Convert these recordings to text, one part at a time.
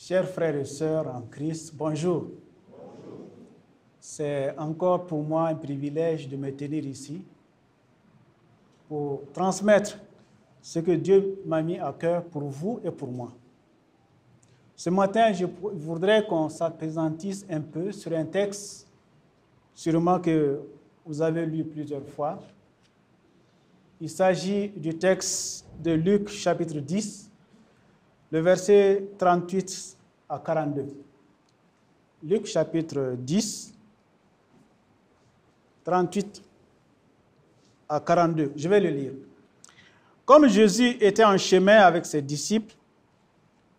Chers frères et sœurs en Christ, bonjour. C'est encore pour moi un privilège de me tenir ici pour transmettre ce que Dieu m'a mis à cœur pour vous et pour moi. Ce matin, je voudrais qu'on s'appesantisse un peu sur un texte, sûrement que vous avez lu plusieurs fois. Il s'agit du texte de Luc chapitre 10, le verset 38 à 42. Luc chapitre 10, 38 à 42. Je vais le lire. Comme Jésus était en chemin avec ses disciples,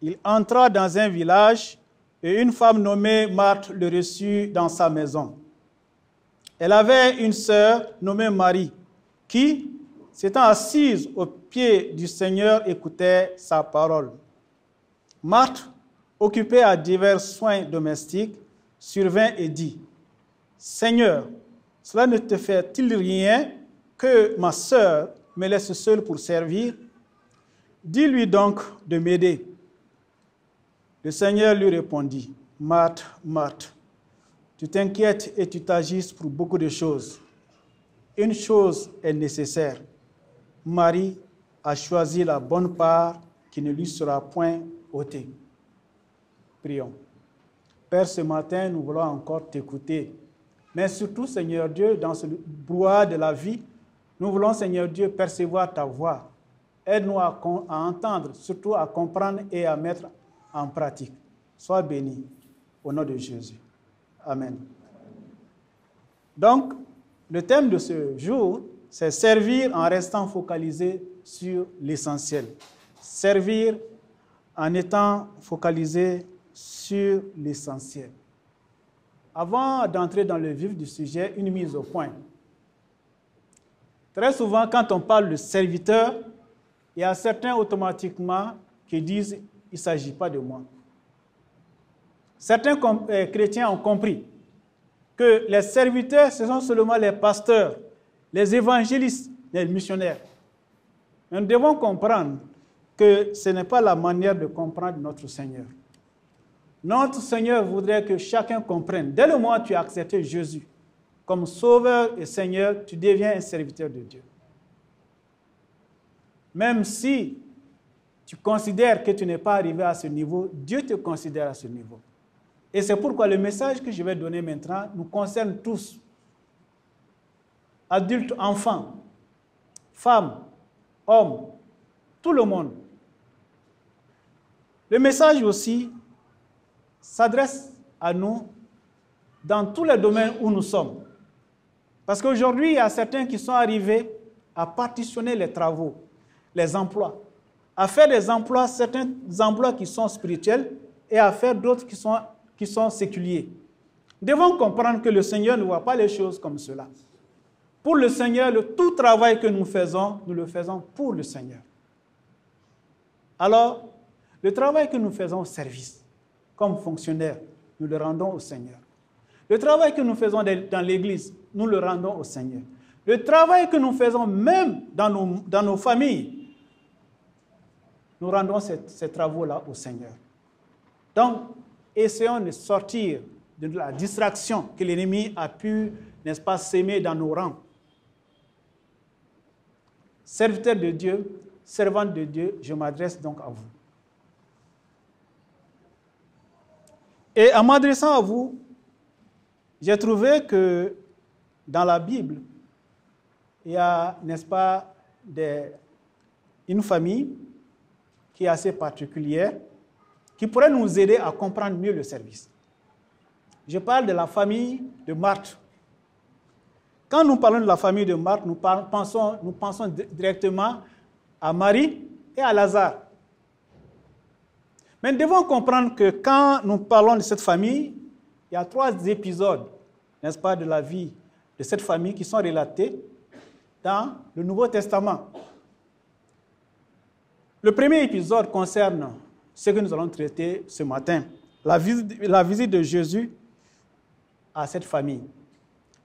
il entra dans un village et une femme nommée Marthe le reçut dans sa maison. Elle avait une sœur nommée Marie qui, s'étant assise aux pieds du Seigneur, écoutait sa parole. Marthe, occupée à divers soins domestiques, survint et dit : « Seigneur, cela ne te fait-il rien que ma sœur me laisse seule pour servir? Dis-lui donc de m'aider. » Le Seigneur lui répondit : « Marthe, Marthe, tu t'inquiètes et tu t'agites pour beaucoup de choses. Une chose est nécessaire. Marie a choisi la bonne part qui ne lui sera point ôtée. » Prions. Père, ce matin, nous voulons encore t'écouter. Mais surtout, Seigneur Dieu, dans ce brouhaha de la vie, nous voulons, Seigneur Dieu, percevoir ta voix. Aide-nous à entendre, surtout à comprendre et à mettre en pratique. Sois béni, au nom de Jésus. Amen. Donc, le thème de ce jour, c'est servir en restant focalisé sur l'essentiel. Servir en étant focalisé sur l'essentiel. Avant d'entrer dans le vif du sujet, une mise au point. Très souvent, quand on parle de serviteur, il y a certains automatiquement qui disent « il ne s'agit pas de moi ». Certains chrétiens ont compris que les serviteurs, ce sont seulement les pasteurs, les évangélistes, les missionnaires. Mais nous devons comprendre que ce n'est pas la manière de comprendre notre Seigneur. Notre Seigneur voudrait que chacun comprenne. Dès le moment où tu as accepté Jésus comme Sauveur et Seigneur, tu deviens un serviteur de Dieu. Même si tu considères que tu n'es pas arrivé à ce niveau, Dieu te considère à ce niveau. Et c'est pourquoi le message que je vais donner maintenant nous concerne tous. Adultes, enfants, femmes, hommes, tout le monde. Le message aussi s'adresse à nous dans tous les domaines où nous sommes. Parce qu'aujourd'hui, il y a certains qui sont arrivés à partitionner les travaux, les emplois, à faire des emplois, certains emplois qui sont spirituels et à faire d'autres qui sont séculiers. Nous devons comprendre que le Seigneur ne voit pas les choses comme cela. Pour le Seigneur, tout travail que nous le faisons pour le Seigneur. Alors, le travail que nous faisons au service, comme fonctionnaires, nous le rendons au Seigneur. Le travail que nous faisons dans l'Église, nous le rendons au Seigneur. Le travail que nous faisons même dans nos familles, nous rendons ces travaux-là au Seigneur. Donc, essayons de sortir de la distraction que l'ennemi a pu, n'est-ce pas, s'aimer dans nos rangs. Serviteurs de Dieu, servantes de Dieu, je m'adresse donc à vous. Et en m'adressant à vous, j'ai trouvé que dans la Bible, il y a, n'est-ce pas, une famille qui est assez particulière, qui pourrait nous aider à comprendre mieux le service. Je parle de la famille de Marthe. Quand nous parlons de la famille de Marthe, nous pensons directement à Marie et à Lazare. Mais nous devons comprendre que quand nous parlons de cette famille, il y a 3 épisodes, n'est-ce pas, de la vie de cette famille qui sont relatés dans le Nouveau Testament. Le premier épisode concerne ce que nous allons traiter ce matin, la visite de Jésus à cette famille.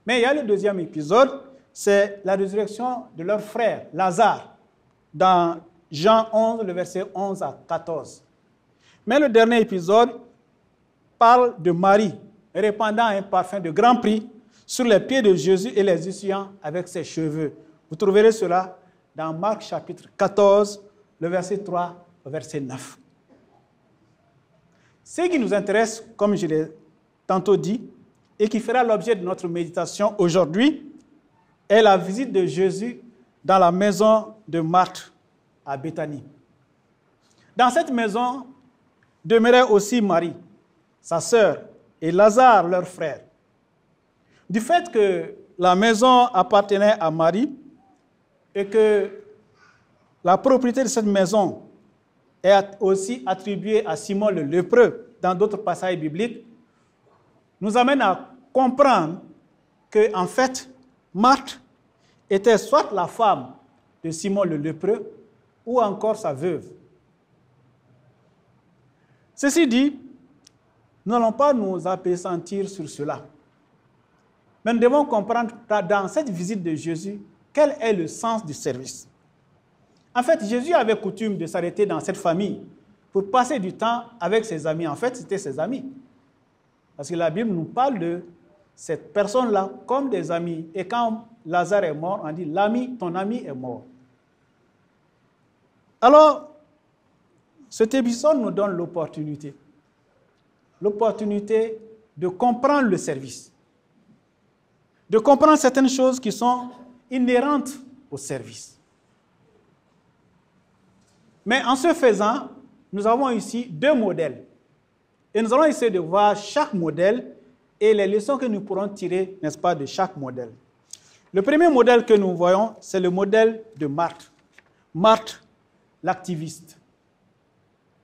Mais il y a le deuxième épisode, c'est la résurrection de leur frère, Lazare, dans Jean 11, le verset 11 à 14. Mais le dernier épisode parle de Marie répandant un parfum de grand prix sur les pieds de Jésus et les essuyant avec ses cheveux. Vous trouverez cela dans Marc chapitre 14, le verset 3 au verset 9. Ce qui nous intéresse, comme je l'ai tantôt dit, et qui fera l'objet de notre méditation aujourd'hui, est la visite de Jésus dans la maison de Marthe à Béthanie. Dans cette maison demeurait aussi Marie, sa sœur, et Lazare, leur frère. Du fait que la maison appartenait à Marie et que la propriété de cette maison est aussi attribuée à Simon le lépreux dans d'autres passages bibliques, nous amène à comprendre que, en fait, Marthe était soit la femme de Simon le lépreux ou encore sa veuve. Ceci dit, nous n'allons pas nous appesantir sur cela. Mais nous devons comprendre dans cette visite de Jésus, quel est le sens du service. En fait, Jésus avait coutume de s'arrêter dans cette famille pour passer du temps avec ses amis. En fait, c'était ses amis. Parce que la Bible nous parle de cette personne-là comme des amis. Et quand Lazare est mort, on dit, l'ami, ton ami est mort. Alors, cet épisode nous donne l'opportunité de comprendre le service, de comprendre certaines choses qui sont inhérentes au service. Mais en ce faisant, nous avons ici deux modèles. Et nous allons essayer de voir chaque modèle et les leçons que nous pourrons tirer, n'est-ce pas, de chaque modèle. Le premier modèle que nous voyons, c'est le modèle de Marthe. Marthe, l'activiste.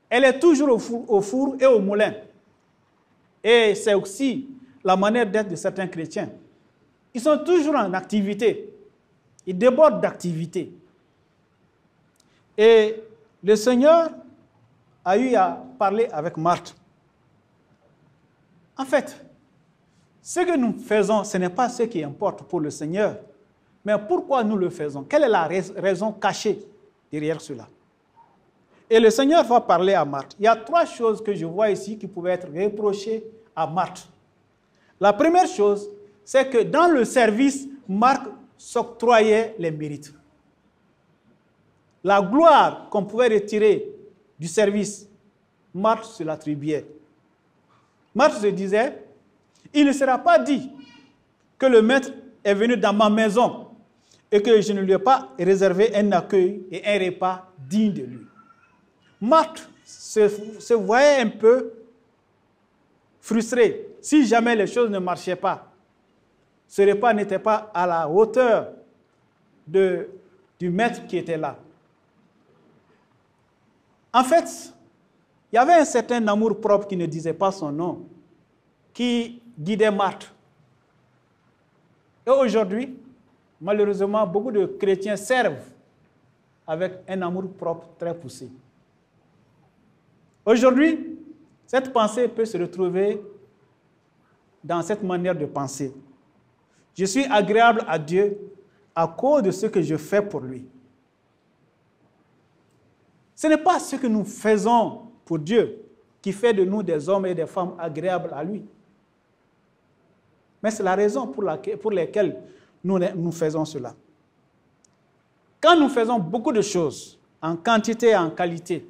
Elle est toujours au four et au moulin. Et c'est aussi la manière d'être de certains chrétiens. Ils sont toujours en activité. Ils débordent d'activité. Et le Seigneur a eu à parler avec Marthe. En fait, ce que nous faisons, ce n'est pas ce qui importe pour le Seigneur, mais pourquoi nous le faisons? Quelle est la raison cachée derrière cela? Et le Seigneur va parler à Marthe. Il y a trois choses que je vois ici qui pouvaient être reprochées à Marthe. La première chose, c'est que dans le service, Marthe s'octroyait les mérites. La gloire qu'on pouvait retirer du service, Marthe se l'attribuait. Marthe se disait, il ne sera pas dit que le maître est venu dans ma maison et que je ne lui ai pas réservé un accueil et un repas digne de lui. Marthe se voyait un peu frustrée. Si jamais les choses ne marchaient pas, ce repas n'était pas à la hauteur du maître qui était là. En fait, il y avait un certain amour-propre qui ne disait pas son nom, qui guidait Marthe. Et aujourd'hui, malheureusement, beaucoup de chrétiens servent avec un amour-propre très poussé. Aujourd'hui, cette pensée peut se retrouver dans cette manière de penser. Je suis agréable à Dieu à cause de ce que je fais pour lui. Ce n'est pas ce que nous faisons pour Dieu qui fait de nous des hommes et des femmes agréables à lui. Mais c'est la raison pour laquelle nous faisons cela. Quand nous faisons beaucoup de choses, en quantité et en qualité,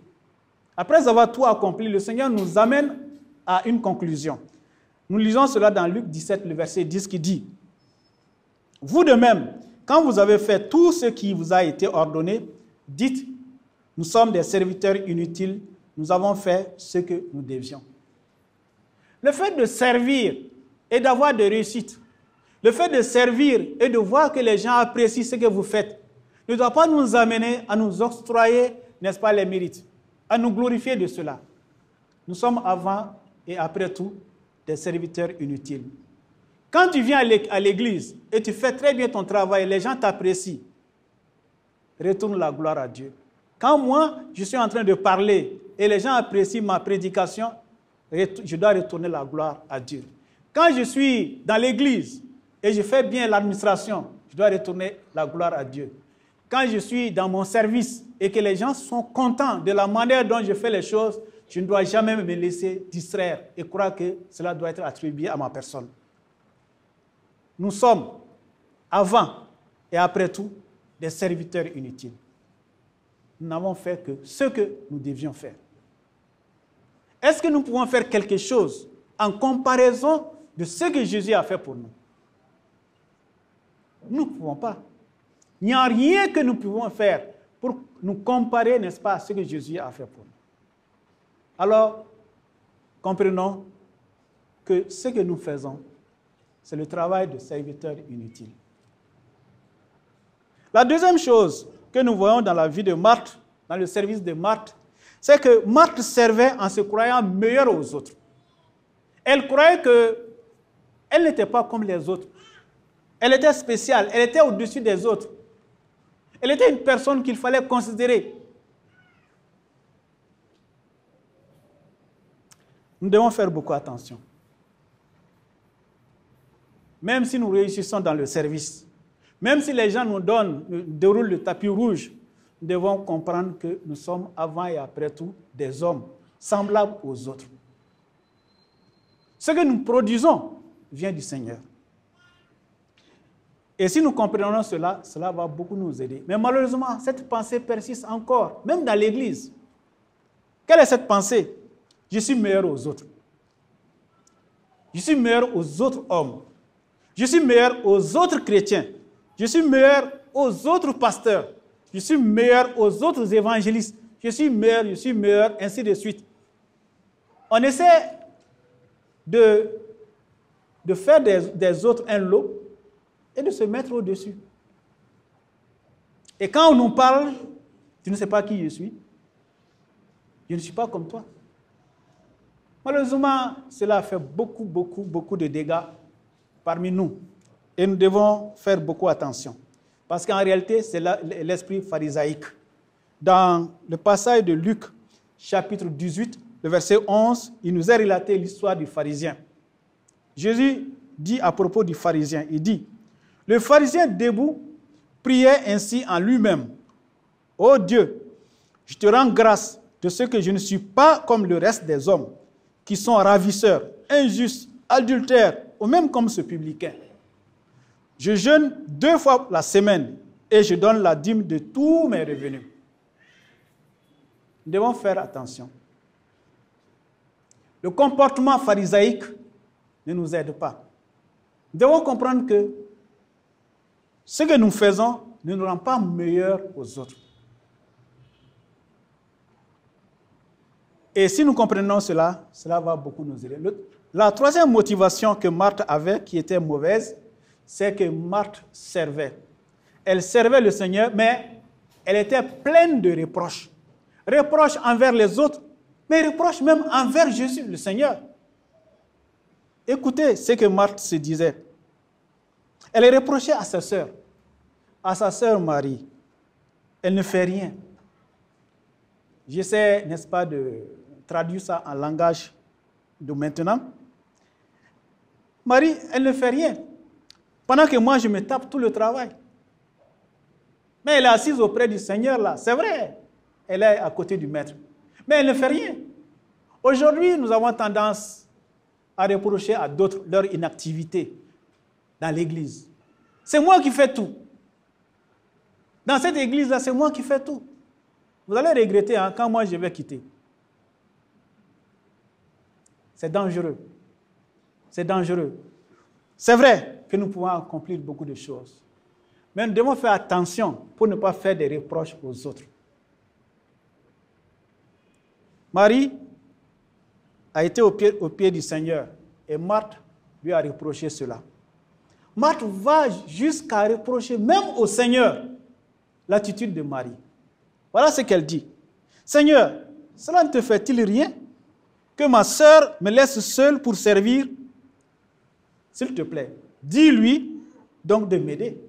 après avoir tout accompli, le Seigneur nous amène à une conclusion. Nous lisons cela dans Luc 17, le verset 10 qui dit « Vous de même, quand vous avez fait tout ce qui vous a été ordonné, dites, nous sommes des serviteurs inutiles, nous avons fait ce que nous devions. » Le fait de servir et d'avoir de réussite, le fait de servir et de voir que les gens apprécient ce que vous faites, ne doit pas nous amener à nous octroyer, n'est-ce pas, les mérites, à nous glorifier de cela. Nous sommes avant et après tout des serviteurs inutiles. Quand tu viens à l'église et tu fais très bien ton travail, les gens t'apprécient, retourne la gloire à Dieu. Quand moi, je suis en train de parler et les gens apprécient ma prédication, je dois retourner la gloire à Dieu. Quand je suis dans l'église et je fais bien l'administration, je dois retourner la gloire à Dieu. Quand je suis dans mon service et que les gens sont contents de la manière dont je fais les choses, Je ne dois jamais me laisser distraire et croire que cela doit être attribué à ma personne. Nous sommes, avant et après tout, des serviteurs inutiles. Nous n'avons fait que ce que nous devions faire. Est-ce que nous pouvons faire quelque chose en comparaison de ce que Jésus a fait pour nous? Nous ne pouvons pas. Il n'y a rien que nous pouvons faire pour nous comparer, n'est-ce pas, à ce que Jésus a fait pour nous. Alors, comprenons que ce que nous faisons, c'est le travail de serviteurs inutiles. La deuxième chose que nous voyons dans la vie de Marthe, dans le service de Marthe, c'est que Marthe servait en se croyant meilleure aux autres. Elle croyait qu'elle n'était pas comme les autres. Elle était spéciale, elle était au-dessus des autres. Elle était une personne qu'il fallait considérer. Nous devons faire beaucoup attention. Même si nous réussissons dans le service, même si les gens nous déroulent le tapis rouge, nous devons comprendre que nous sommes avant et après tout des hommes semblables aux autres. Ce que nous produisons vient du Seigneur. Et si nous comprenons cela, cela va beaucoup nous aider. Mais malheureusement, cette pensée persiste encore, même dans l'Église. Quelle est cette pensée? Je suis meilleur aux autres. Je suis meilleur aux autres hommes. Je suis meilleur aux autres chrétiens. Je suis meilleur aux autres pasteurs. Je suis meilleur aux autres évangélistes. Je suis meilleur, ainsi de suite. On essaie de faire des autres un lot et de se mettre au-dessus. Et quand on nous parle, tu ne sais pas qui je suis. Je ne suis pas comme toi. Malheureusement, cela fait beaucoup de dégâts parmi nous. Et nous devons faire beaucoup attention. Parce qu'en réalité, c'est l'esprit pharisaïque. Dans le passage de Luc, chapitre 18, le verset 11, il nous est relaté l'histoire du pharisien. Jésus dit à propos du pharisien, il dit, « Le pharisien debout priait ainsi en lui-même. Ô Dieu, je te rends grâce de ce que je ne suis pas comme le reste des hommes, qui sont ravisseurs, injustes, adultères, ou même comme ce publicain. Je jeûne 2 fois la semaine et je donne la dîme de tous mes revenus. » Nous devons faire attention. Le comportement pharisaïque ne nous aide pas. Nous devons comprendre que ce que nous faisons ne nous rend pas meilleurs aux autres. Et si nous comprenons cela, cela va beaucoup nous aider. La troisième motivation que Marthe avait, qui était mauvaise, c'est que Marthe servait. Elle servait le Seigneur, mais elle était pleine de reproches. Reproches envers les autres, mais reproches même envers Jésus, le Seigneur. Écoutez ce que Marthe se disait. Elle reprochait à sa sœur Marie. Elle ne fait rien. J'essaie, n'est-ce pas, de traduire ça en langage de maintenant. Marie, elle ne fait rien. Pendant que moi, je me tape tout le travail. Mais elle est assise auprès du Seigneur, là. C'est vrai, elle est à côté du Maître. Mais elle ne fait rien. Aujourd'hui, nous avons tendance à reprocher à d'autres leur inactivité dans l'Église. C'est moi qui fais tout. Dans cette Église-là, c'est moi qui fais tout. Vous allez regretter quand moi je vais quitter. C'est dangereux. C'est dangereux. C'est vrai que nous pouvons accomplir beaucoup de choses. Mais nous devons faire attention pour ne pas faire des reproches aux autres. Marie a été au pied du Seigneur et Marthe lui a reproché cela. Marthe va jusqu'à reprocher même au Seigneur l'attitude de Marie. Voilà ce qu'elle dit. « Seigneur, cela ne te fait-il rien que ma sœur me laisse seule pour servir? S'il te plaît, dis-lui donc de m'aider.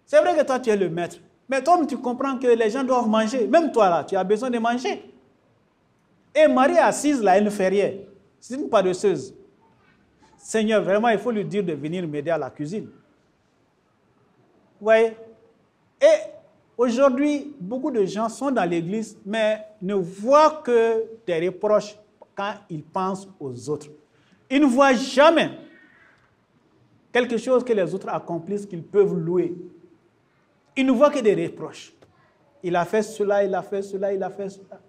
C'est vrai que toi, tu es le maître. Mais toi, tu comprends que les gens doivent manger. Même toi, là, tu as besoin de manger. Et Marie est assise là, elle ne fait rien. C'est une paresseuse. Seigneur, vraiment, il faut lui dire de venir m'aider à la cuisine. Vous voyez? Et Aujourd'hui, beaucoup de gens sont dans l'église, mais ne voient que des reproches quand ils pensent aux autres. Ils ne voient jamais quelque chose que les autres accomplissent qu'ils peuvent louer. Ils ne voient que des reproches. Il a fait cela, il a fait cela, il a fait cela.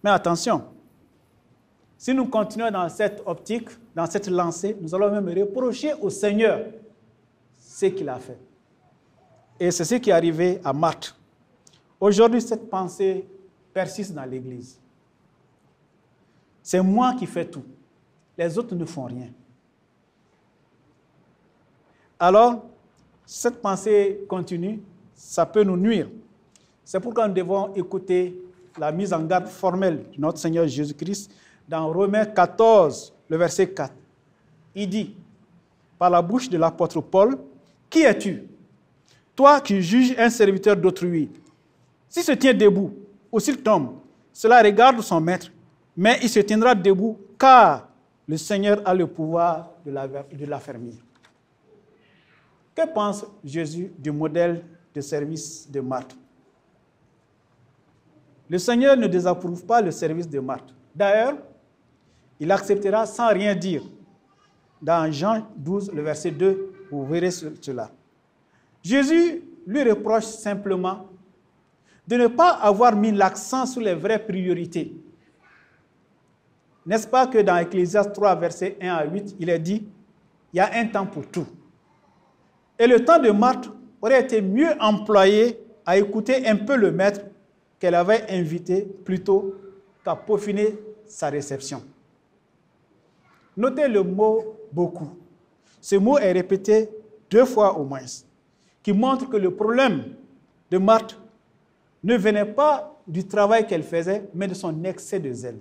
Mais attention, si nous continuons dans cette optique, dans cette lancée, nous allons même reprocher au Seigneur ce qu'il a fait. Et c'est ce qui est arrivé à Marthe. Aujourd'hui, cette pensée persiste dans l'Église. C'est moi qui fais tout. Les autres ne font rien. Alors, cette pensée continue, ça peut nous nuire. C'est pourquoi nous devons écouter la mise en garde formelle de notre Seigneur Jésus-Christ dans Romains 14, le verset 4. Il dit, par la bouche de l'apôtre Paul, « Qui es-tu, toi qui juges un serviteur d'autrui? S'il se tient debout ou s'il tombe, cela regarde son maître, mais il se tiendra debout car le Seigneur a le pouvoir de l'affermir. » Que pense Jésus du modèle de service de Marthe? Le Seigneur ne désapprouve pas le service de Marthe. D'ailleurs, il acceptera sans rien dire. Dans Jean 12, le verset 2, vous verrez cela. Jésus lui reproche simplement de ne pas avoir mis l'accent sur les vraies priorités. N'est-ce pas que dans Ecclésiaste 3, verset 1 à 8, il est dit, il y a un temps pour tout. Et le temps de Marthe aurait été mieux employé à écouter un peu le maître qu'elle avait invité plutôt qu'à peaufiner sa réception. Notez le mot « beaucoup ». Ce mot est répété 2 fois au moins, qui montre que le problème de Marthe ne venait pas du travail qu'elle faisait, mais de son excès de zèle.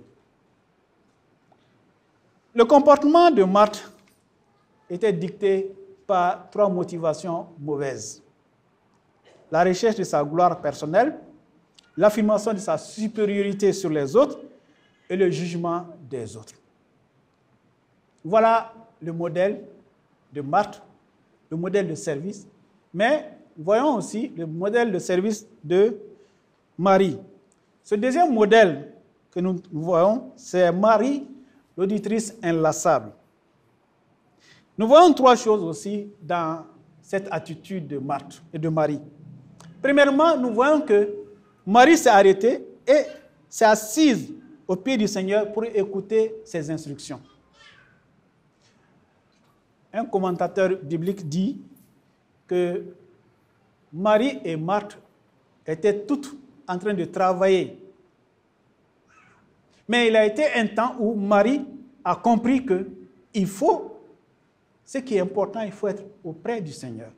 Le comportement de Marthe était dicté par 3 motivations mauvaises. La recherche de sa gloire personnelle, l'affirmation de sa supériorité sur les autres et le jugement des autres. Voilà le modèle de Marthe, le modèle de service, mais voyons aussi le modèle de service de Marie. Ce deuxième modèle que nous voyons, c'est Marie, l'auditrice inlassable. Nous voyons 3 choses aussi dans cette attitude de Marthe et de Marie. Premièrement, nous voyons que Marie s'est arrêtée et s'est assise au pied du Seigneur pour écouter ses instructions. Un commentateur biblique dit que Marie et Marthe étaient toutes en train de travailler. Mais il a été un temps où Marie a compris qu'il faut, ce qui est important, il faut être auprès du Seigneur.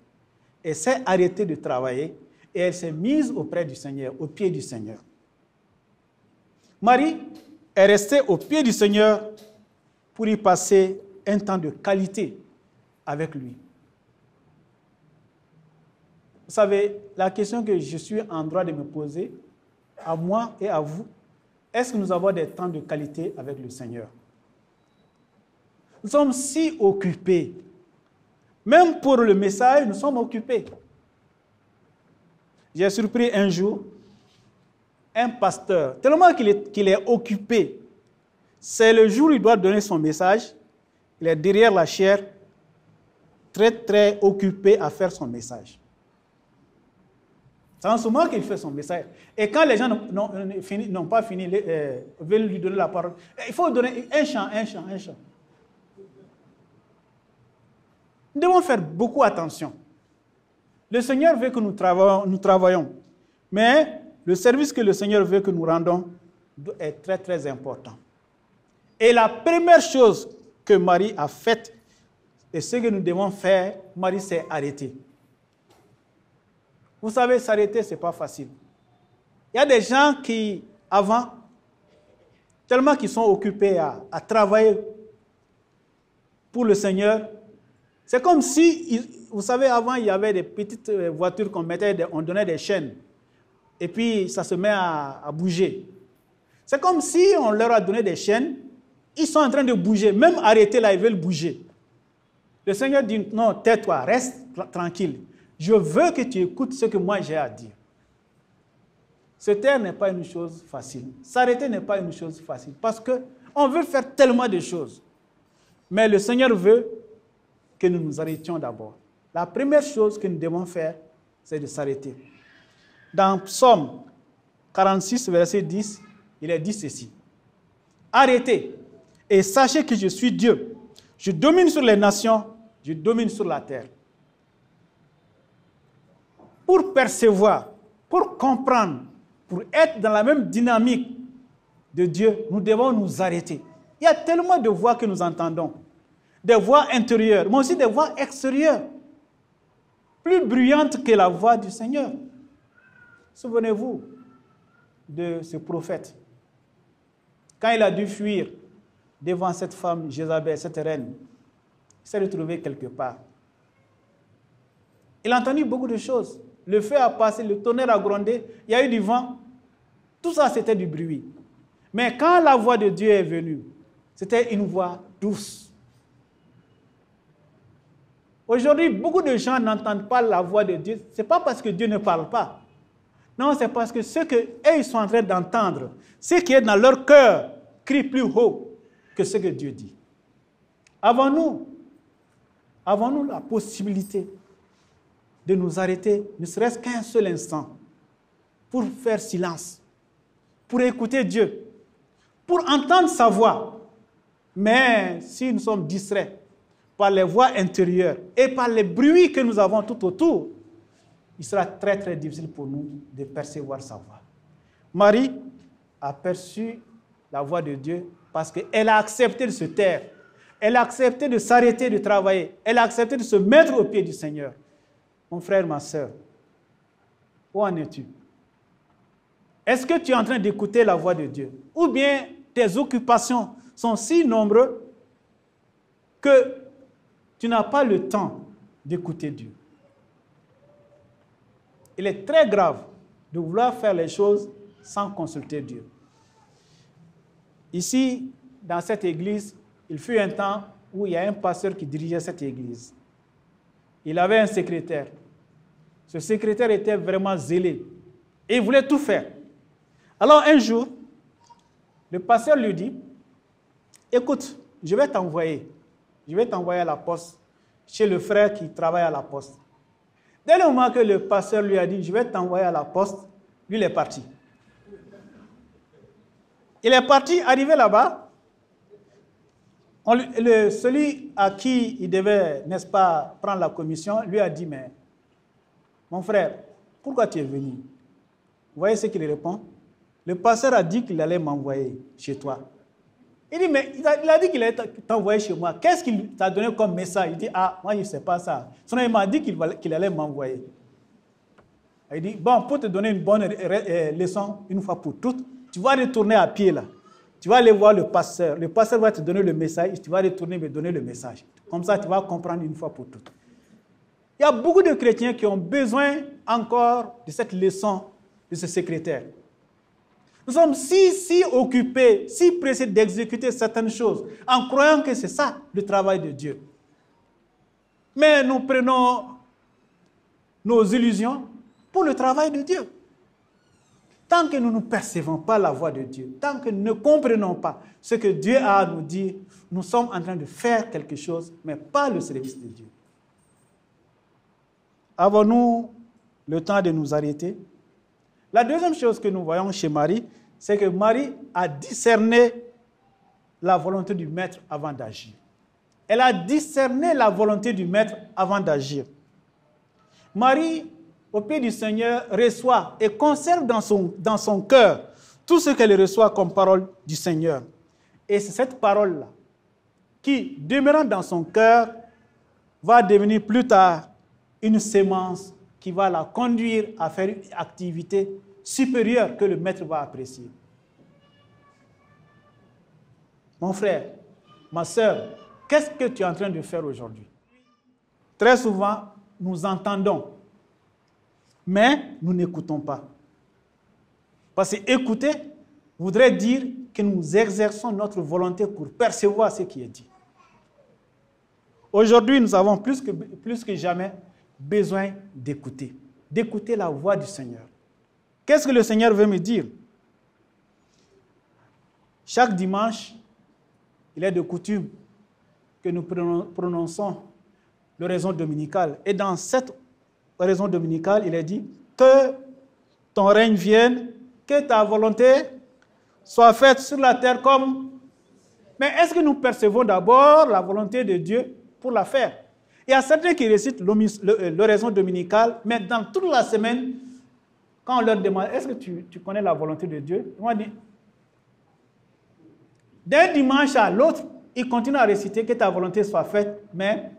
Elle s'est arrêtée de travailler et elle s'est mise auprès du Seigneur, au pied du Seigneur. Marie est restée au pied du Seigneur pour y passer un temps de qualité avec lui. Vous savez, la question que je suis en droit de me poser, à moi et à vous, est-ce que nous avons des temps de qualité avec le Seigneur? Nous sommes si occupés. Même pour le message, nous sommes occupés. J'ai surpris un jour un pasteur, tellement qu'il est occupé. C'est le jour où il doit donner son message. Il est derrière la chaire, très, très occupé à faire son message. C'est en ce moment qu'il fait son message. Et quand les gens n'ont pas fini, veulent lui donner la parole, il faut donner un chant. Nous devons faire beaucoup attention. Le Seigneur veut que nous travaillons, mais le service que le Seigneur veut que nous rendons est très, très important. Et la première chose que Marie a faite, et ce que nous devons faire, Marie s'est arrêtée. Vous savez, s'arrêter, ce n'est pas facile. Il y a des gens qui, avant, tellement qu'ils sont occupés à travailler pour le Seigneur, c'est comme si, vous savez, avant, il y avait des petites voitures on donnait des chaînes, et puis ça se met à bouger. C'est comme si on leur a donné des chaînes, ils sont en train de bouger, même arrêtés là, ils veulent bouger. Le Seigneur dit, non, tais-toi, reste tranquille. Je veux que tu écoutes ce que moi j'ai à dire. Se taire n'est pas une chose facile. S'arrêter n'est pas une chose facile. Parce qu'on veut faire tellement de choses. Mais le Seigneur veut que nous nous arrêtions d'abord. La première chose que nous devons faire, c'est de s'arrêter. Dans Psaume 46, verset 10, il est dit ceci. Arrêtez et sachez que je suis Dieu. Je domine sur les nations, je domine sur la terre. Pour percevoir, pour comprendre, pour être dans la même dynamique de Dieu, nous devons nous arrêter. Il y a tellement de voix que nous entendons. Des voix intérieures, mais aussi des voix extérieures. Plus bruyantes que la voix du Seigneur. Souvenez-vous de ce prophète. Quand il a dû fuir devant cette femme, Jézabel, cette reine, il s'est retrouvé quelque part. Il a entendu beaucoup de choses. Le feu a passé, le tonnerre a grondé, il y a eu du vent. Tout ça, c'était du bruit. Mais quand la voix de Dieu est venue, c'était une voix douce. Aujourd'hui, beaucoup de gens n'entendent pas la voix de Dieu. Ce n'est pas parce que Dieu ne parle pas. Non, c'est parce que ce qu'ils sont en train d'entendre, ce qui est dans leur cœur, crie plus haut que ce que Dieu dit. Avons-nous la possibilité de nous arrêter, ne serait-ce qu'un seul instant, pour faire silence, pour écouter Dieu, pour entendre sa voix. Mais si nous sommes distraits par les voix intérieures et par les bruits que nous avons tout autour, il sera très très difficile pour nous de percevoir sa voix. Marie a perçu la voix de Dieu parce qu'elle a accepté de se taire, elle a accepté de s'arrêter de travailler, elle a accepté de se mettre au pied du Seigneur. Mon frère, ma soeur, où en es-tu? Est-ce que tu es en train d'écouter la voix de Dieu? Ou bien tes occupations sont si nombreuses que tu n'as pas le temps d'écouter Dieu? Il est très grave de vouloir faire les choses sans consulter Dieu. Ici, dans cette église, il fut un temps où il y a un pasteur qui dirigeait cette église. Il avait un secrétaire. Ce secrétaire était vraiment zélé et il voulait tout faire. Alors un jour, le pasteur lui dit, écoute, je vais t'envoyer à la poste, chez le frère qui travaille à la poste. Dès le moment que le pasteur lui a dit, je vais t'envoyer à la poste, lui il est parti. Il est parti, arrivé là-bas, celui à qui il devait, n'est-ce pas, prendre la commission, lui a dit, mais mon frère, pourquoi tu es venu? Vous voyez ce qu'il répond? Le pasteur a dit qu'il allait m'envoyer chez toi. Il dit, mais il a dit qu'il allait t'envoyer chez moi. Qu'est-ce qu'il t'a donné comme message? Il dit, ah, moi je ne sais pas ça. Sinon, il m'a dit qu'il allait m'envoyer. Il dit, bon, pour te donner une bonne leçon, une fois pour toutes, tu vas retourner à pied là. Tu vas aller voir le pasteur. Le pasteur va te donner le message. Tu vas retourner me donner le message. Comme ça, tu vas comprendre une fois pour toutes. Il y a beaucoup de chrétiens qui ont besoin encore de cette leçon de ce secrétaire. Nous sommes si occupés, si pressés d'exécuter certaines choses, en croyant que c'est ça le travail de Dieu. Mais nous prenons nos illusions pour le travail de Dieu. Tant que nous ne percevons pas la voix de Dieu, tant que nous ne comprenons pas ce que Dieu a à nous dire, nous sommes en train de faire quelque chose, mais pas le service de Dieu. Avons-nous le temps de nous arrêter? La deuxième chose que nous voyons chez Marie, c'est que Marie a discerné la volonté du Maître avant d'agir. Elle a discerné la volonté du Maître avant d'agir. Marie, au pied du Seigneur, reçoit et conserve dans son cœur tout ce qu'elle reçoit comme parole du Seigneur. Et c'est cette parole-là qui, demeurant dans son cœur, va devenir plus tard une sémence qui va la conduire à faire une activité supérieure que le Maître va apprécier. Mon frère, ma soeur, qu'est-ce que tu es en train de faire aujourd'hui? Très souvent, nous entendons, mais nous n'écoutons pas. Parce que écouter voudrait dire que nous exerçons notre volonté pour percevoir ce qui est dit. Aujourd'hui, nous avons plus que jamais besoin d'écouter, d'écouter la voix du Seigneur. Qu'est-ce que le Seigneur veut me dire? Chaque dimanche, il est de coutume que nous prononçons l'oraison dominicale. Et dans cette oraison dominicale, il est dit que ton règne vienne, que ta volonté soit faite sur la terre comme... Mais est-ce que nous percevons d'abord la volonté de Dieu pour la faire? Il y a certains qui récitent l'oraison dominicale, mais dans toute la semaine, quand on leur demande, est-ce que tu connais la volonté de Dieu? Ils vont dire, d'un dimanche à l'autre, ils continuent à réciter que ta volonté soit faite, mais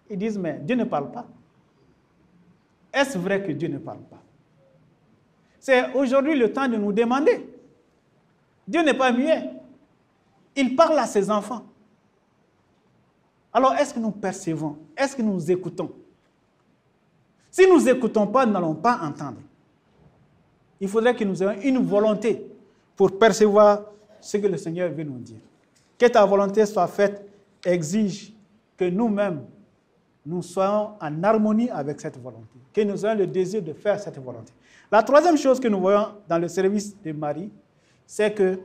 ils disent, mais Dieu ne parle pas. Est-ce vrai que Dieu ne parle pas? C'est aujourd'hui le temps de nous demander. Dieu n'est pas muet. Il parle à ses enfants. Alors, est-ce que nous percevons? Est-ce que nous écoutons? Si nous n'écoutons pas, nous n'allons pas entendre. Il faudrait que nous ayons une volonté pour percevoir ce que le Seigneur veut nous dire. Que ta volonté soit faite exige que nous-mêmes, nous soyons en harmonie avec cette volonté, que nous ayons le désir de faire cette volonté. La troisième chose que nous voyons dans le service de Marie, c'est que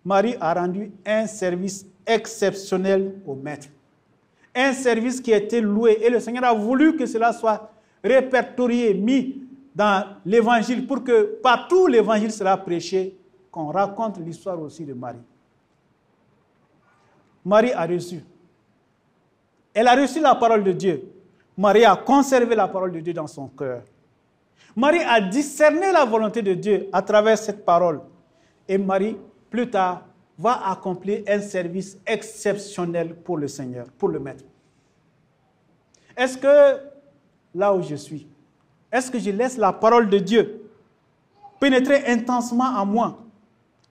Marie a rendu un service exceptionnel au Maître. Un service qui a été loué. Et le Seigneur a voulu que cela soit répertorié, mis dans l'Évangile, pour que partout l'Évangile sera prêché, qu'on raconte l'histoire aussi de Marie. Marie a reçu. Elle a reçu la parole de Dieu. Marie a conservé la parole de Dieu dans son cœur. Marie a discerné la volonté de Dieu à travers cette parole. Et Marie, plus tard, va accomplir un service exceptionnel pour le Seigneur, pour le Maître. Est-ce que, là où je suis, est-ce que je laisse la parole de Dieu pénétrer intensément en moi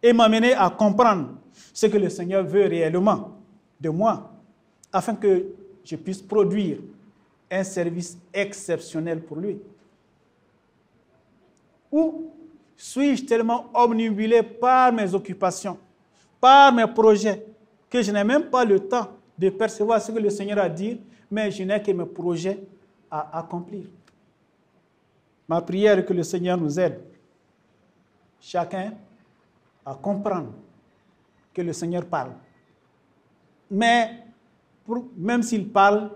et m'amener à comprendre ce que le Seigneur veut réellement de moi, afin que je puisse produire un service exceptionnel pour lui? Ou suis-je tellement omnibulé par mes occupations, par mes projets, que je n'ai même pas le temps de percevoir ce que le Seigneur a dit, mais je n'ai que mes projets à accomplir? Ma prière est que le Seigneur nous aide, chacun, à comprendre que le Seigneur parle. Mais même s'il parle,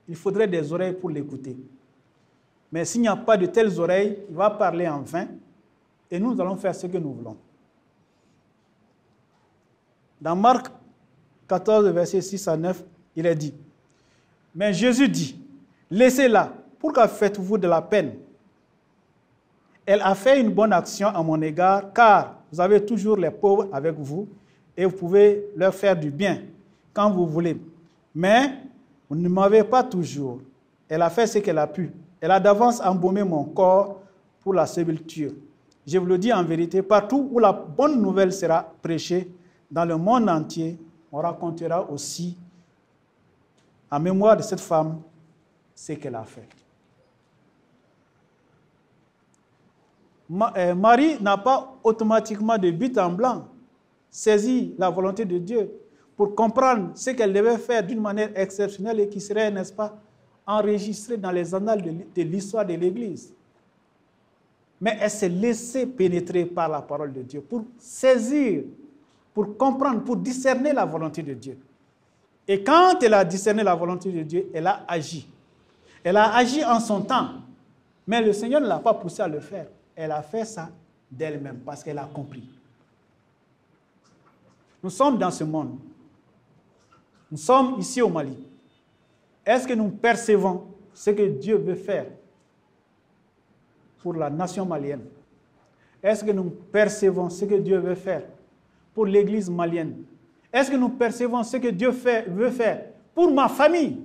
il faudrait des oreilles pour l'écouter. Mais s'il n'y a pas de telles oreilles, il va parler en vain et nous allons faire ce que nous voulons. Dans Marc 14, versets 6 à 9, il est dit, « Mais Jésus dit, laissez-la, pourquoi faites-vous de la peine? Elle a fait une bonne action à mon égard, car vous avez toujours les pauvres avec vous et vous pouvez leur faire du bien quand vous voulez. Mais vous ne m'avez pas toujours. Elle a fait ce qu'elle a pu. Elle a d'avance embaumé mon corps pour la sépulture. Je vous le dis en vérité, partout où la bonne nouvelle sera prêchée, dans le monde entier, on racontera aussi, en mémoire de cette femme, ce qu'elle a fait. » Marie n'a pas automatiquement de but en blanc saisi la volonté de Dieu pour comprendre ce qu'elle devait faire d'une manière exceptionnelle et qui serait, n'est-ce pas, enregistrée dans les annales de l'histoire de l'Église. Mais elle s'est laissée pénétrer par la parole de Dieu pour saisir, pour comprendre, pour discerner la volonté de Dieu. Et quand elle a discerné la volonté de Dieu, elle a agi. Elle a agi en son temps, mais le Seigneur ne l'a pas poussée à le faire. Elle a fait ça d'elle-même parce qu'elle a compris. Nous sommes dans ce monde. Nous sommes ici au Mali. Est-ce que nous percevons ce que Dieu veut faire pour la nation malienne? Est-ce que nous percevons ce que Dieu veut faire pour l'Église malienne? Est-ce que nous percevons ce que Dieu veut faire pour ma famille?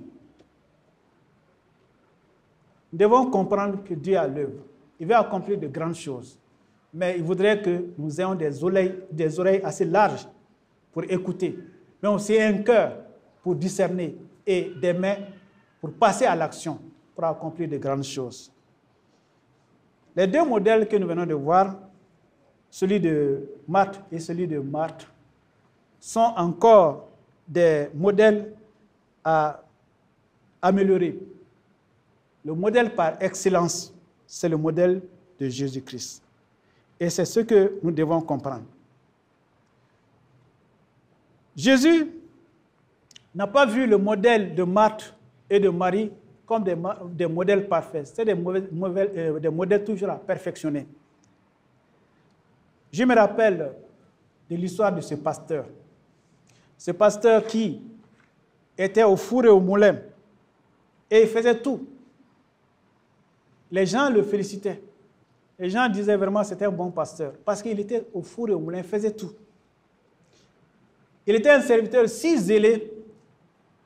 Nous devons comprendre que Dieu a l'œuvre. Il veut accomplir de grandes choses. Mais il voudrait que nous ayons des oreilles assez larges pour écouter, mais aussi un cœur pour discerner et des mains pour passer à l'action, pour accomplir de grandes choses. Les deux modèles que nous venons de voir, celui de Marthe et celui de Marthe, sont encore des modèles à améliorer. le modèle par excellence, c'est le modèle de Jésus-Christ. Et c'est ce que nous devons comprendre. Jésus n'a pas vu le modèle de Marthe et de Marie comme des modèles parfaits. C'est des modèles toujours à perfectionner. Je me rappelle de l'histoire de ce pasteur. Ce pasteur qui était au four et au moulin et il faisait tout. Les gens le félicitaient. Les gens disaient vraiment que c'était un bon pasteur parce qu'il était au four et au moulin, il faisait tout. Il était un serviteur si zélé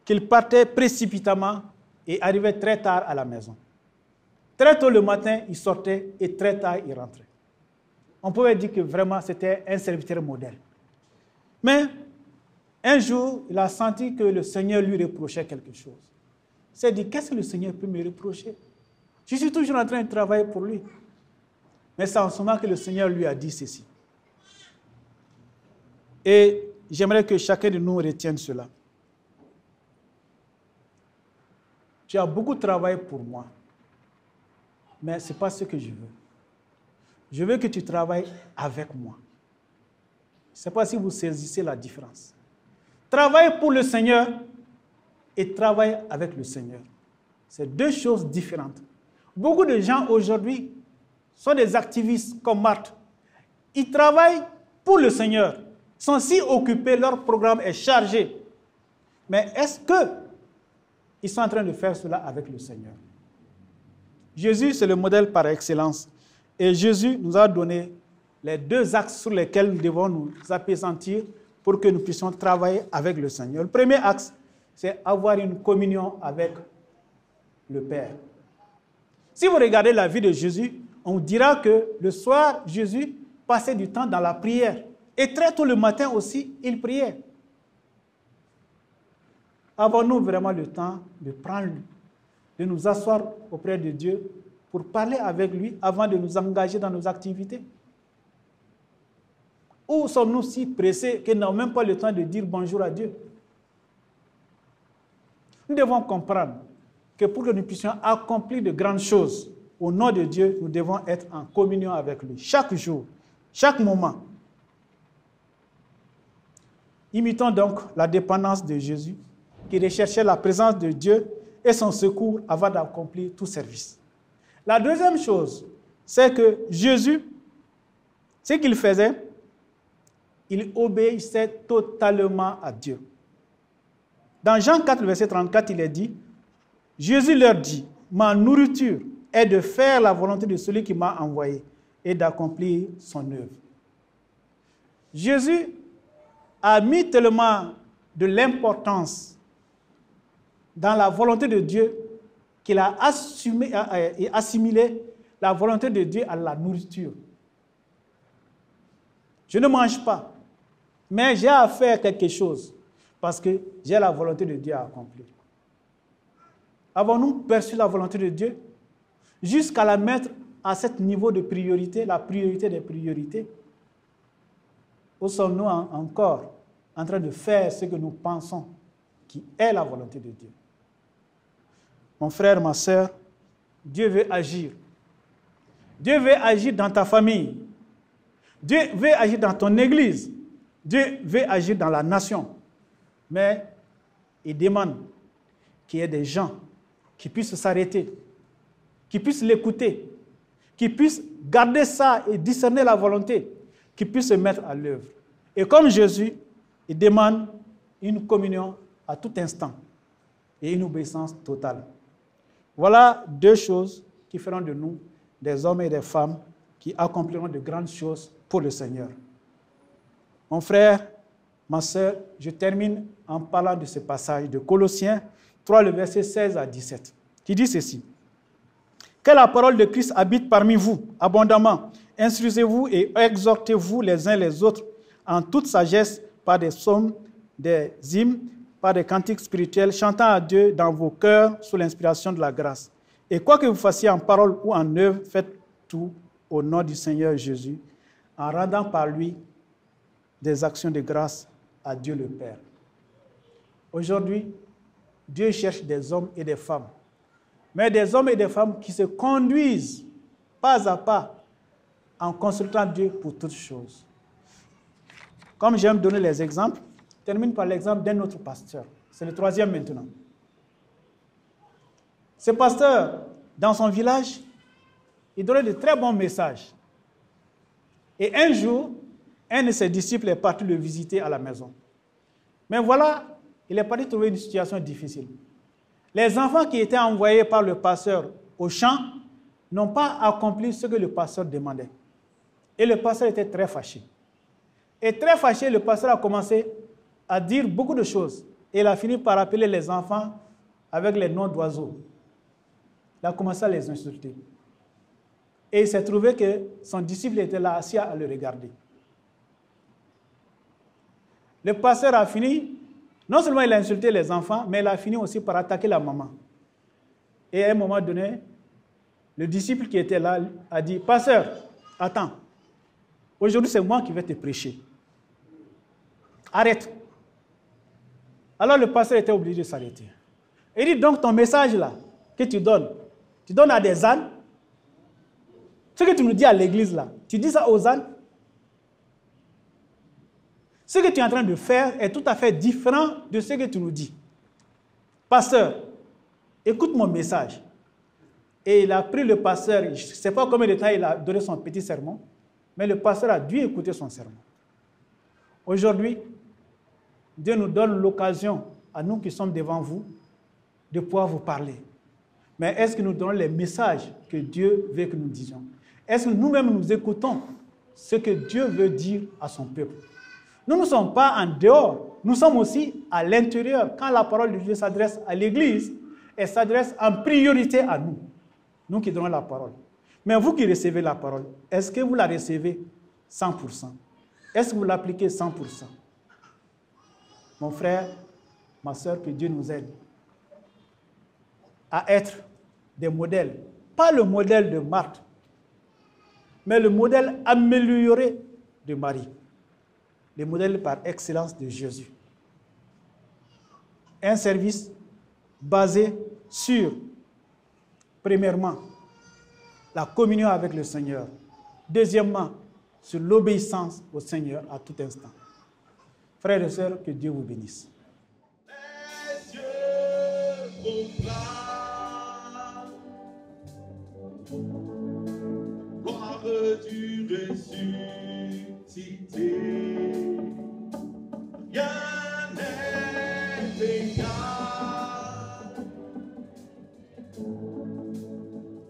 qu'il partait précipitamment et arrivait très tard à la maison. Très tôt le matin, il sortait et très tard, il rentrait. On pouvait dire que vraiment c'était un serviteur modèle. Mais un jour, il a senti que le Seigneur lui reprochait quelque chose. Il s'est dit, qu'est-ce que le Seigneur peut me reprocher? Je suis toujours en train de travailler pour lui. Mais c'est en ce moment que le Seigneur lui a dit ceci. Et j'aimerais que chacun de nous retienne cela. Tu as beaucoup travaillé pour moi, mais ce n'est pas ce que je veux. Je veux que tu travailles avec moi. Je ne sais pas si vous saisissez la différence. Travailler pour le Seigneur et travailler avec le Seigneur. C'est deux choses différentes. Beaucoup de gens aujourd'hui sont des activistes comme Marthe. Ils travaillent pour le Seigneur. Ils sont si occupés, leur programme est chargé. Mais est-ce qu'ils sont en train de faire cela avec le Seigneur? Jésus, c'est le modèle par excellence. Et Jésus nous a donné les deux axes sur lesquels nous devons nous appesantir pour que nous puissions travailler avec le Seigneur. Le premier axe, c'est avoir une communion avec le Père. Si vous regardez la vie de Jésus, on dira que le soir, Jésus passait du temps dans la prière. Et très tôt le matin aussi, il priait. Avons-nous vraiment le temps de prendre, de nous asseoir auprès de Dieu pour parler avec lui avant de nous engager dans nos activités? Ou sommes-nous si pressés que nous n'avons même pas le temps de dire bonjour à Dieu? Nous devons comprendre que pour que nous puissions accomplir de grandes choses au nom de Dieu, nous devons être en communion avec lui chaque jour, chaque moment. Imitons donc la dépendance de Jésus qui recherchait la présence de Dieu et son secours avant d'accomplir tout service. La deuxième chose, c'est que Jésus, ce qu'il faisait, il obéissait totalement à Dieu. Dans Jean 4, verset 34, il est dit, Jésus leur dit, ma nourriture est de faire la volonté de celui qui m'a envoyé et d'accomplir son œuvre. Jésus a mis tellement de l'importance dans la volonté de Dieu qu'il a assimilé la volonté de Dieu à la nourriture. Je ne mange pas, mais j'ai à faire quelque chose parce que j'ai la volonté de Dieu à accomplir. Avons-nous perçu la volonté de Dieu jusqu'à la mettre à ce niveau de priorité, la priorité des priorités? Ou sommes-nous encore en train de faire ce que nous pensons qui est la volonté de Dieu? Mon frère, ma sœur, Dieu veut agir. Dieu veut agir dans ta famille. Dieu veut agir dans ton église. Dieu veut agir dans la nation. Mais il demande qu'il y ait des gens qui puissent s'arrêter, qui puissent l'écouter, qui puissent garder ça et discerner la volonté, qui puissent se mettre à l'œuvre. Et comme Jésus, il demande une communion à tout instant et une obéissance totale. Voilà deux choses qui feront de nous des hommes et des femmes qui accompliront de grandes choses pour le Seigneur. Mon frère, ma sœur, je termine en parlant de ce passage de Colossiens 3, le verset 16 à 17, qui dit ceci. Que la parole de Christ habite parmi vous abondamment. Instruisez-vous et exhortez-vous les uns les autres en toute sagesse par des psaumes, des hymnes, par des cantiques spirituels, chantant à Dieu dans vos cœurs sous l'inspiration de la grâce. Et quoi que vous fassiez en parole ou en œuvre, faites tout au nom du Seigneur Jésus, en rendant par lui des actions de grâce à Dieu le Père. Aujourd'hui, Dieu cherche des hommes et des femmes mais des hommes et des femmes qui se conduisent pas à pas en consultant Dieu pour toutes choses. Comme j'aime donner les exemples, je termine par l'exemple d'un autre pasteur. C'est le 3e maintenant. Ce pasteur, dans son village, il donnait de très bons messages. Et un jour, un de ses disciples est parti le visiter à la maison. Mais voilà, il est parti trouver une situation difficile. Les enfants qui étaient envoyés par le pasteur au champ n'ont pas accompli ce que le pasteur demandait. Et le pasteur était très fâché. Et très fâché, le pasteur a commencé à dire beaucoup de choses. Et il a fini par appeler les enfants avec les noms d'oiseaux. Il a commencé à les insulter. Et il s'est trouvé que son disciple était là, assis à le regarder. Le pasteur a fini, non seulement il a insulté les enfants, mais il a fini aussi par attaquer la maman. Et à un moment donné, le disciple qui était là a dit, « Pasteur, attends, aujourd'hui c'est moi qui vais te prêcher. Arrête. » Alors le pasteur était obligé de s'arrêter. Il dit, donc ton message là, que tu donnes à des ânes. Ce que tu nous dis à l'église là, tu dis ça aux ânes. Ce que tu es en train de faire est tout à fait différent de ce que tu nous dis. Pasteur, écoute mon message. Et il a pris le pasteur, je ne sais pas combien de temps il a donné son petit sermon, mais le pasteur a dû écouter son sermon. Aujourd'hui, Dieu nous donne l'occasion, à nous qui sommes devant vous, de pouvoir vous parler. Mais est-ce que nous donnons les messages que Dieu veut que nous disions? Est-ce que nous-mêmes nous écoutons ce que Dieu veut dire à son peuple? Nous ne sommes pas en dehors, nous sommes aussi à l'intérieur. Quand la parole de Dieu s'adresse à l'Église, elle s'adresse en priorité à nous, nous qui donnons la parole. Mais vous qui recevez la parole, est-ce que vous la recevez 100%? Est-ce que vous l'appliquez 100%? Mon frère, ma soeur, que Dieu nous aide à être des modèles. Pas le modèle de Marthe, mais le modèle amélioré de Marie. Le modèle par excellence de Jésus. Un service basé sur, premièrement, la communion avec le Seigneur. Deuxièmement, sur l'obéissance au Seigneur à tout instant. Frères et sœurs, que Dieu vous bénisse. Les yeux gloire du ressuscité. Rien n'est égal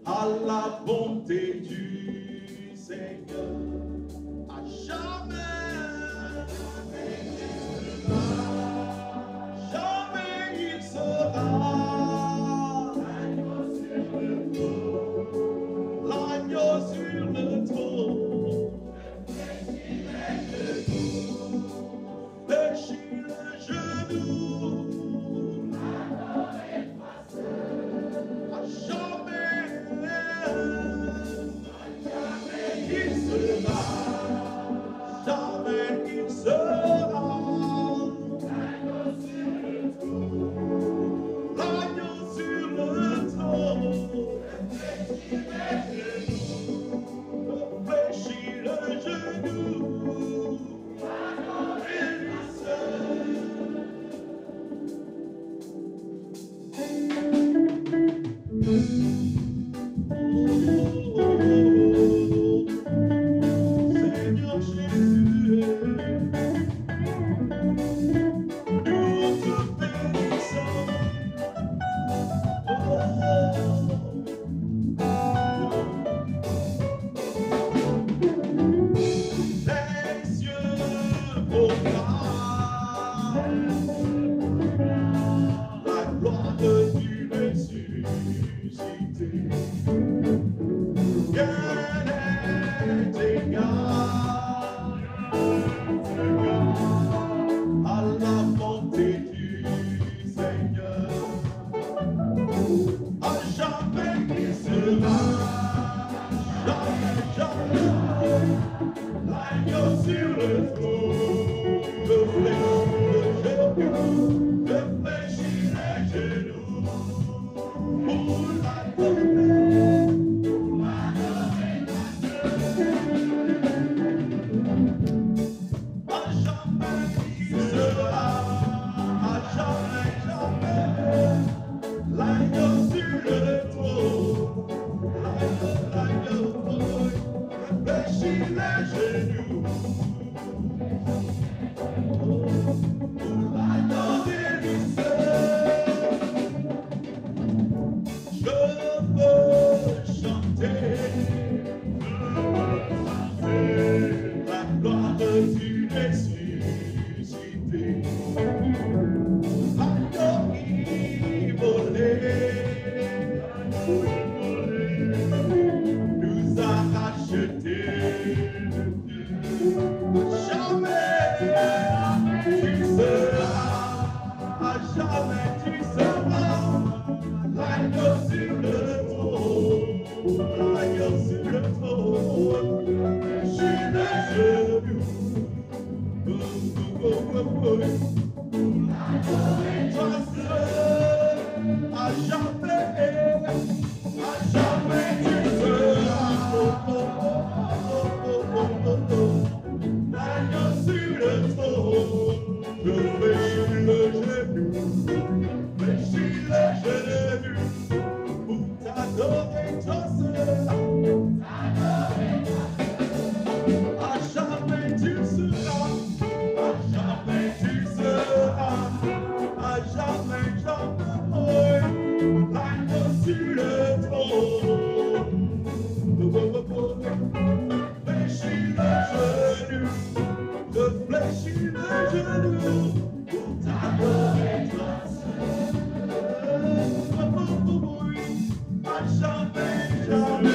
à la bonté du Seigneur. À jamais. Jamais il sera. L'agneau sur le trône. Fléchis le genou. À jamais il sera. Jamais, jamais.